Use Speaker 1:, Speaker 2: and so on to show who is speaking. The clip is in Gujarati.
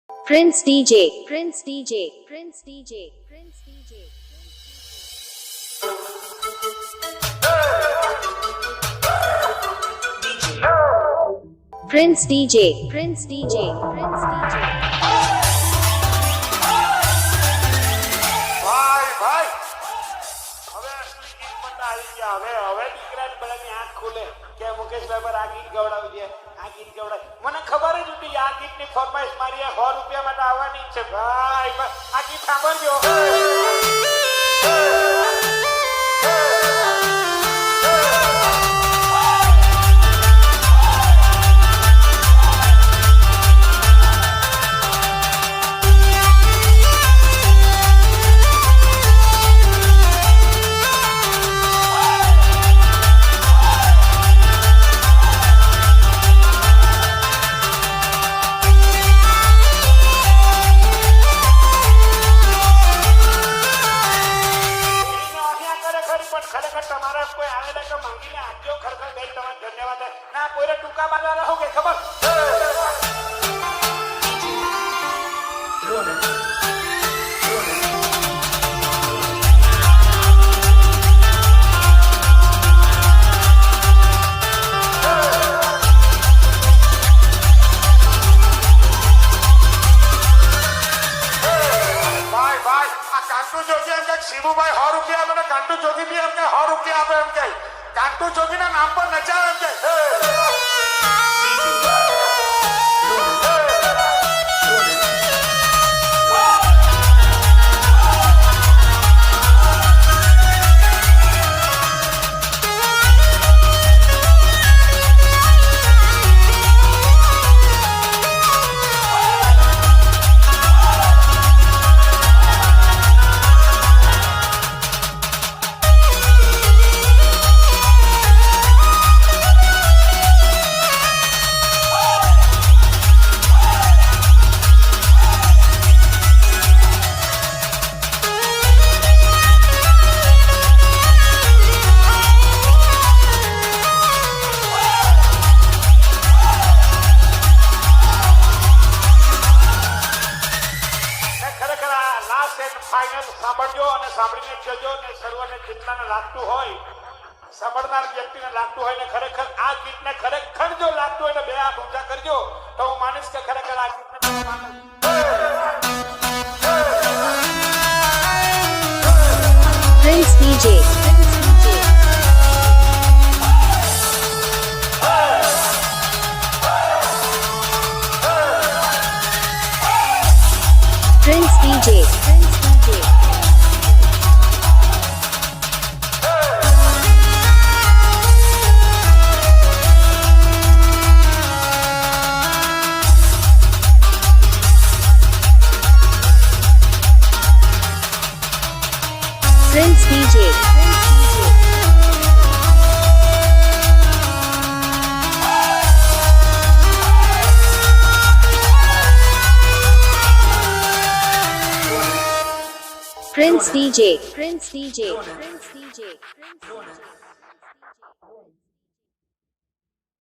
Speaker 1: Prince DJ, Prince DJ, Prince DJ, Prince DJ. Prince DJ, Prince DJ, Prince DJ.
Speaker 2: ભાઈ ભાઈ હવે અસલી ગીત મંડા આવી ગયા. હવે દીકરાની બધાની આંખ ખુલે કે મુકેશભાઈ પર આ ગીત ગવડાવી દે, આ ગીત ગવડાવી. મને ખબર જ હતી આ ગીતની ફરમાઈશ મારી 100 રૂપિયા માટે આવવાની છે. ભાઈ આ ગીત સાંભળજો. તમારા કોઈ આવેલા કે માંગીને આપજો. ખરેખર બેન તમારે ધન્યવાદ. ના કોઈને ટૂંકા બાંધવા રહો કે ખબર શિવુભાઈ 100 રૂપિયા મને કાંટુ જોગી બી એમ કે 100 રૂપિયા આપે એમ કે કાંટુ જોગીના નામ પર નચાવે એમ કે ફાઇનલ સાંભળજો અને સાંભળીને જજો ને સર્વને જેટલાને લાગતું હોય સાંભળનાર વ્યક્તિને લાગતું હોય ને ખરેખર આ ગીતને ખરેખર જો લાગતું હોય ને 2 હાથ ઊંચા કરજો તો હું માનીશ કે ખરેખર આ ગીતને
Speaker 1: Prince DJ, Prince DJ, Prince DJ, Prince DJ. Prince DJ, Prince DJ, Prince DJ, Prince DJ, Prince DJ.